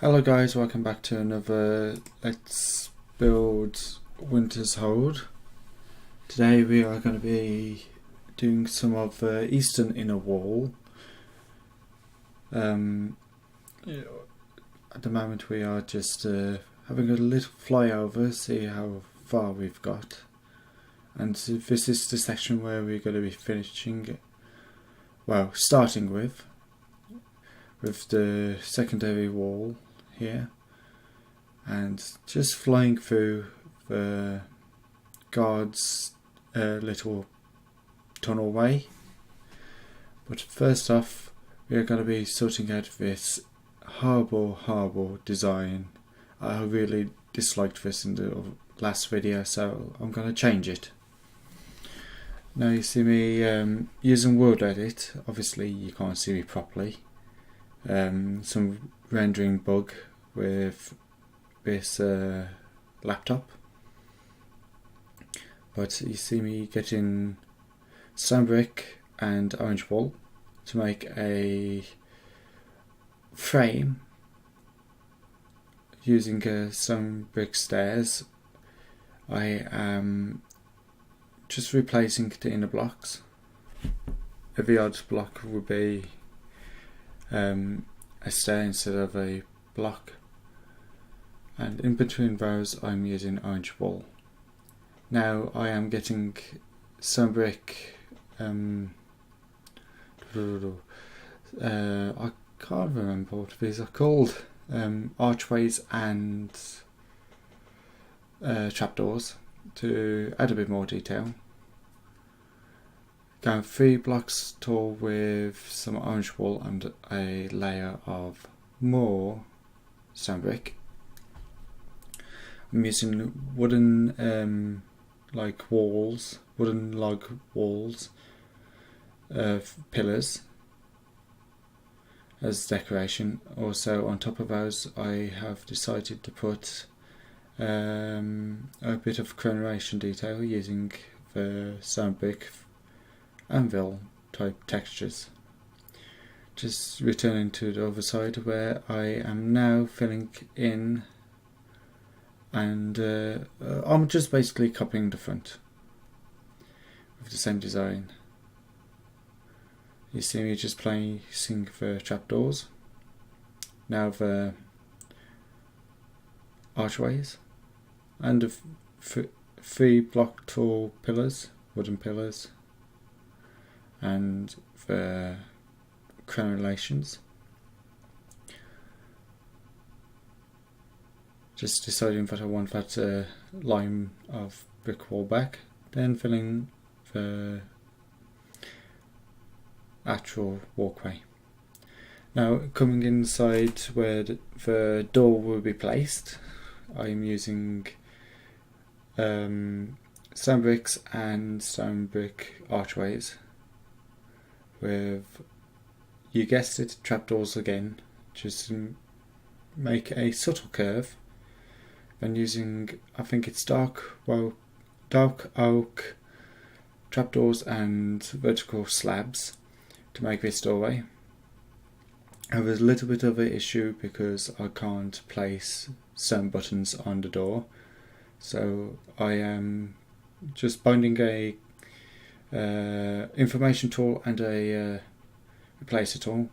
Hello guys, welcome back to another Let's Build Wintershold. Today we are going to be doing some of the eastern inner wall. At the moment we are just having a little flyover, see how far we've got. And this is the section where we're going to be finishing, well, starting with the secondary wall here, and just flying through the guard's little tunnel way. But first off, we are going to be sorting out this horrible design. I really disliked this in the last video, so I'm going to change it. Now you see me using Word Edit. Obviously you can't see me properly. Some rendering bug with this laptop, but you see me getting stone brick and orange wool to make a frame using stone brick stairs. I am just replacing the inner blocks. Every odd block would be a stair instead of a block, and in between those I'm using orange wool. Now I am getting some brick, I can't remember what these are called, archways and trapdoors to add a bit more detail. Going 3 blocks tall with some orange wool and a layer of more stone brick. I'm using wooden wooden log walls, pillars as decoration. Also on top of those I have decided to put a bit of coloration detail using the stone brick anvil type textures. Just returning to the other side where I am now filling in, and I'm just basically copying the front with the same design. You see me just placing the trapdoors, now the archways, and the 3 block tall pillars, wooden pillars, and the crenellations. Just deciding that I want that line of brick wall back, then filling the actual walkway. Now coming inside where the door will be placed, I'm using stone bricks and stone brick archways with, you guessed it, trapdoors again, just to make a subtle curve. Then using, I think it's dark oak trapdoors and vertical slabs to make this doorway. I have a little bit of an issue because I can't place stone buttons on the door, so I am just binding a information tool and a replacer tool,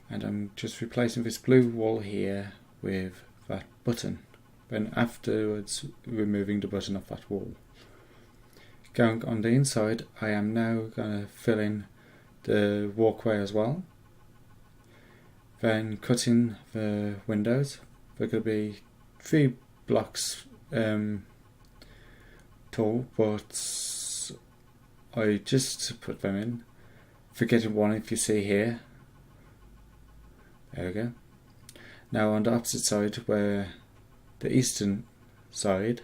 and I'm just replacing this blue wall here with that button, then afterwards removing the button off that wall. Going on the inside, I am now going to fill in the walkway as well, then cutting the windows. They're going to be 3 blocks tall, but I just put them in, forgetting one, if you see here. There we go. Now on the opposite side, where the eastern side,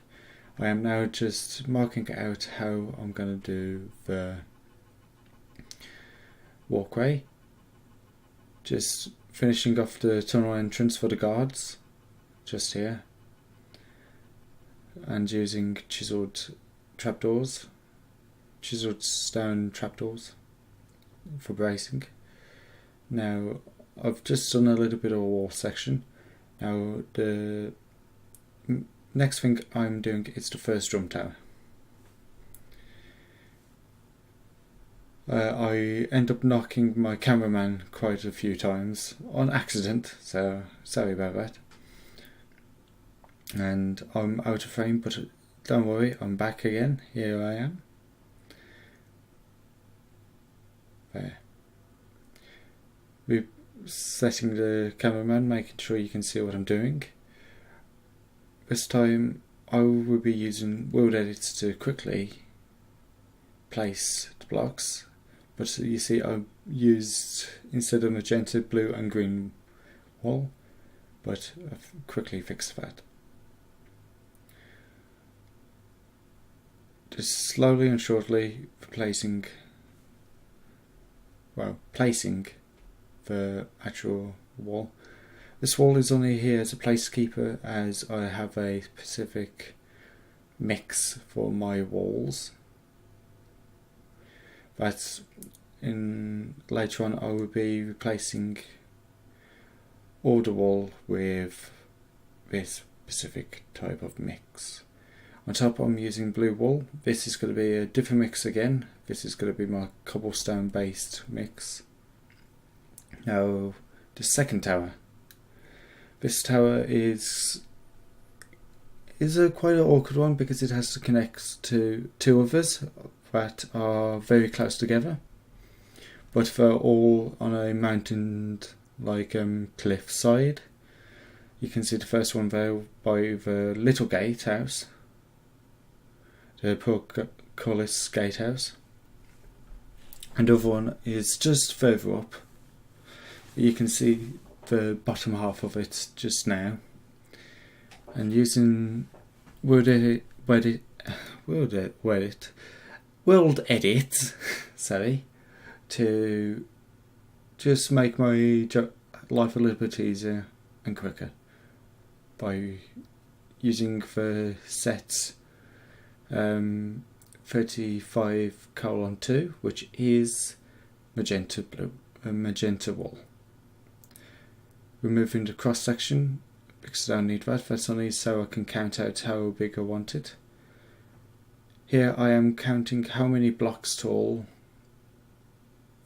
I am now just marking out how I'm going to do the walkway. Just finishing off the tunnel entrance for the guards, just here, and using chiseled stone trapdoors for bracing. Now I've just done a little bit of a wall section, Now the next thing I'm doing is the first drum tower. I end up knocking my cameraman quite a few times on accident, so sorry about that. And I'm out of frame, but don't worry, I'm back again. Here I am. There. We're setting the cameraman, making sure you can see what I'm doing. This time I will be using world edits to quickly place the blocks, but you see I used, instead of magenta, blue and green wall, but I've quickly fixed that. Just slowly and shortly placing the actual wall. This wall is only here as a placekeeper, as I have a specific mix for my walls. But later on I will be replacing all the wall with this specific type of mix. On top I'm using blue wool. This is going to be a different mix again. This is going to be my cobblestone based mix. Now the second tower. This tower is a quite an awkward one because it has to connect to two others that are very close together, but they're all on a mountain like cliff side. You can see the first one there by the little gatehouse, the portcullis gatehouse, and the other one is just further up. You can see the bottom half of it just now, and using world edit sorry, to just make my life a little bit easier and quicker by using the set 35:2, which is magenta blue, magenta wool. Removing the cross section because I don't need that. That's only so I can count out how big I want it. Here I am counting how many blocks tall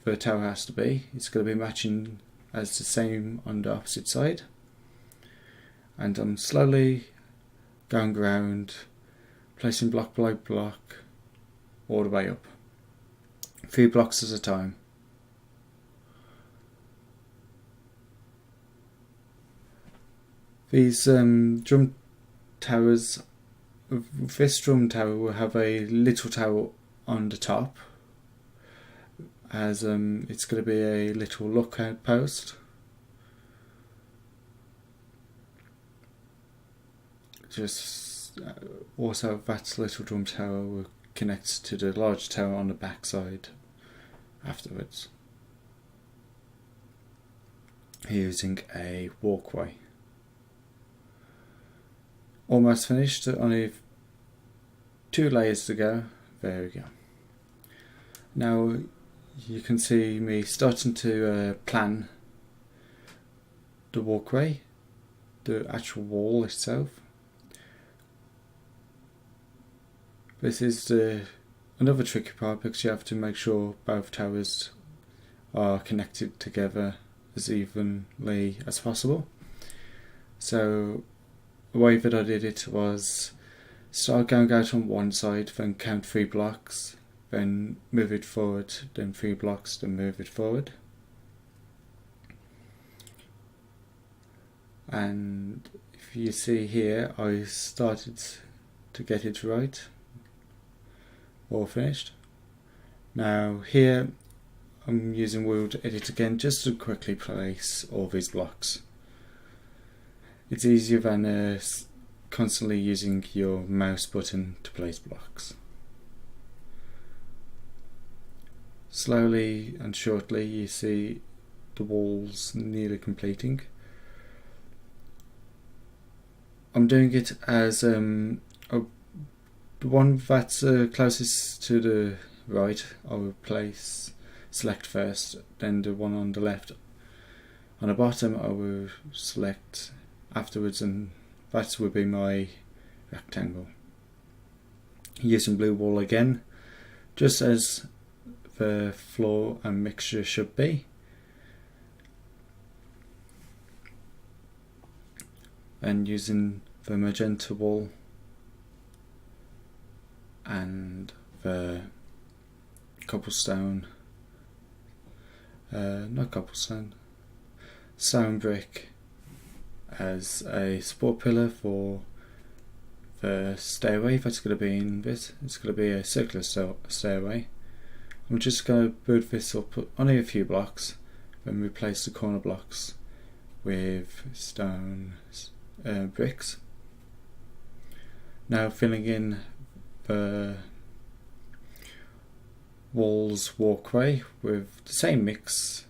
the tower has to be. It's going to be matching as the same on the opposite side. And I'm slowly going around, placing block by block all the way up. 3 blocks at a time. These drum towers, this drum tower will have a little tower on the top, as it's going to be a little lookout post. Just also that little drum tower will connect to the large tower on the back side afterwards, using a walkway. Almost finished, only 2 layers to go. There we go. Now you can see me starting to plan the walkway, the actual wall itself. This is another tricky part because you have to make sure both towers are connected together as evenly as possible. So the way that I did it was start going out on one side, then count 3 blocks, then move it forward, then 3 blocks, then move it forward. And if you see here, I started to get it right, all finished. Now here I'm using World Edit again just to quickly place all these blocks. It's easier than constantly using your mouse button to place blocks. Slowly and shortly you see the walls nearly completing. I'm doing it as the one that's closest to the right I will select first, then the one on the left. On the bottom I will select afterwards, and that would be my rectangle. Using blue wool again, just as the floor and mixture should be. And using the magenta wool and the cobblestone, not cobblestone, stone brick as a support pillar for the stairway that's going to be in this. It's going to be a circular stairway. I'm just going to build this up only a few blocks, then replace the corner blocks with stone bricks. Now filling in the walls walkway with the same mix,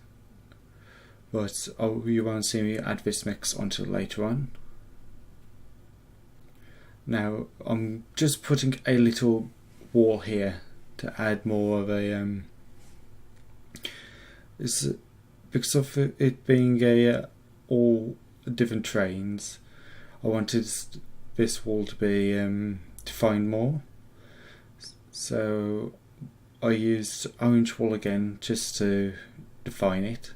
but you won't see me add this mix until later on. Now I'm just putting a little wall here to add more of a because of it being all different trains, I wanted this wall to be defined more, so I used orange wool again just to define it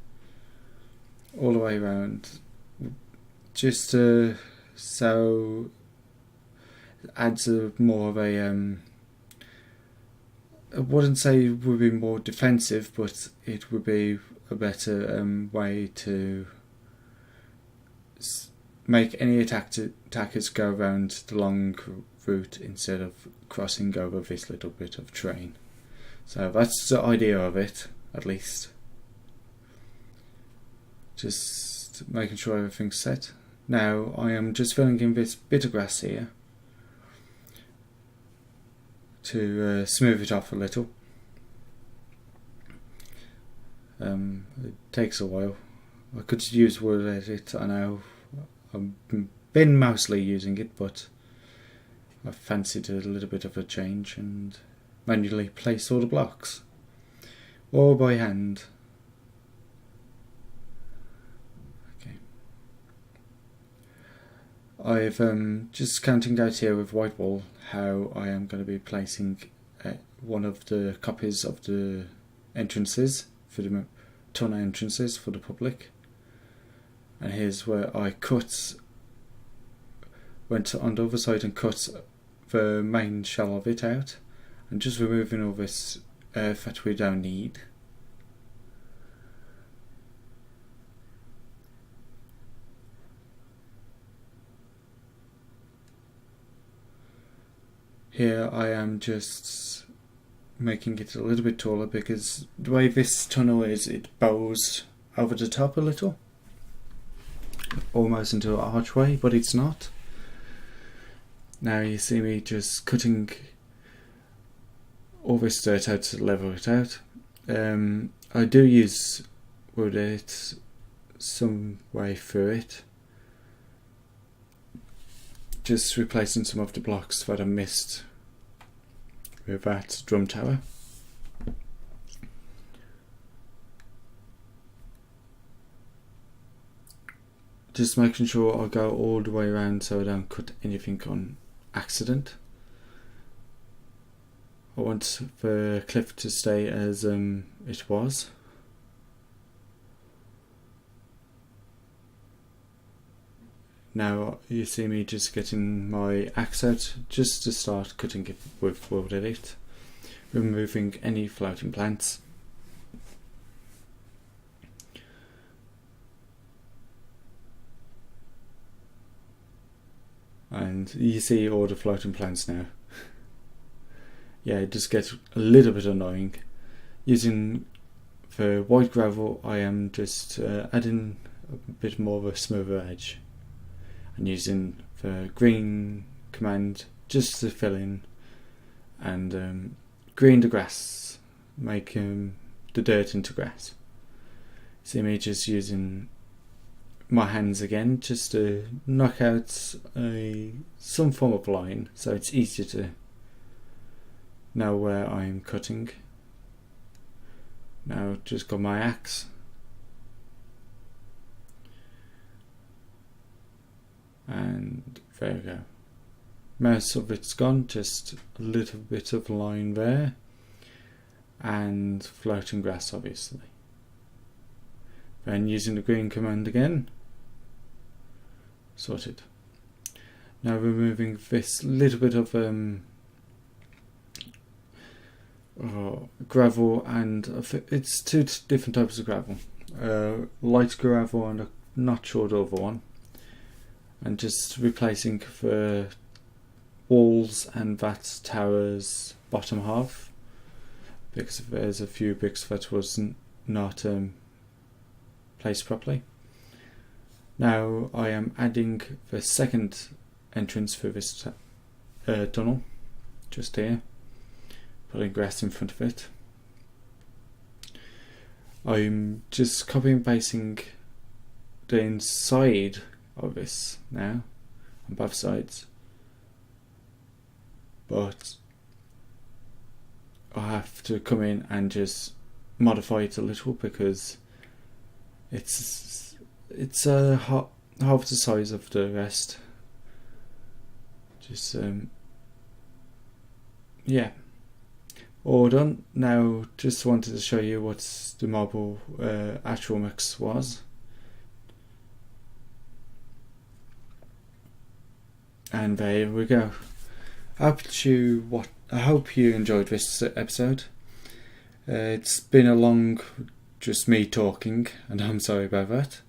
all the way around, just so it adds more of a I wouldn't say it would be more defensive, but it would be a better way to make any attackers go around the long route instead of crossing over this little bit of terrain. So that's the idea of it, at least. Just making sure everything's set. Now I am just filling in this bit of grass here to smooth it off a little. It takes a while. I could use wood edit, I know. I've been mostly using it, but I fancied a little bit of a change and manually place all the blocks, or by hand. Okay. I've just counting out here with white wool how I am going to be placing one of the copies of the entrances for the tunnel entrances for the public. And here's where I went on the other side and cut the main shell of it out, and just removing all this earth that we don't need. Here I am just making it a little bit taller because the way this tunnel is, it bows over the top a little, almost into an archway, but it's not. Now you see me just cutting all this dirt out to level it out. I do use wood edit some way through it, just replacing some of the blocks that I missed with that drum tower. Just making sure I go all the way around so I don't cut anything on accident. I want the cliff to stay as it was. Now you see me just getting my axe out just to start cutting it with wood edit, removing any floating plants. And you see all the floating plants now. Yeah, it just gets a little bit annoying. Using the white gravel, I am just adding a bit more of a smoother edge, and using the green command just to fill in and green the grass, make the dirt into grass. See me just using my hands again just to knock out some form of line so it's easier to know where I'm cutting. Now just got my axe. and there we go. Most of it's gone, just a little bit of line there, and floating grass obviously. Then using the green command again, sorted. Now removing this little bit of gravel, and it's two different types of gravel, light gravel and a not sure the other one, and just replacing the walls and that tower's bottom half, because there's a few bricks that was not placed properly. Now I am adding the second entrance for this tunnel, just here, putting grass in front of it. I'm just copying and pasting the inside of this now on both sides, but I have to come in and just modify it a little because it's half the size of the rest. Just yeah, all done. Now just wanted to show you what the marble actual mix was, and there we go. I hope you enjoyed this episode. It's been a long just me talking, and I'm sorry about that,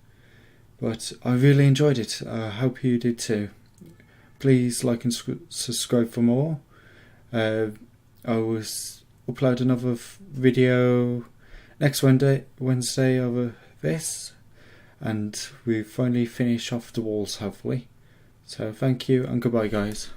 but I really enjoyed it. I hope you did too. Please like and subscribe for more. I will upload another video next Wednesday over this, and we finally finish off the walls hopefully. So thank you and goodbye guys.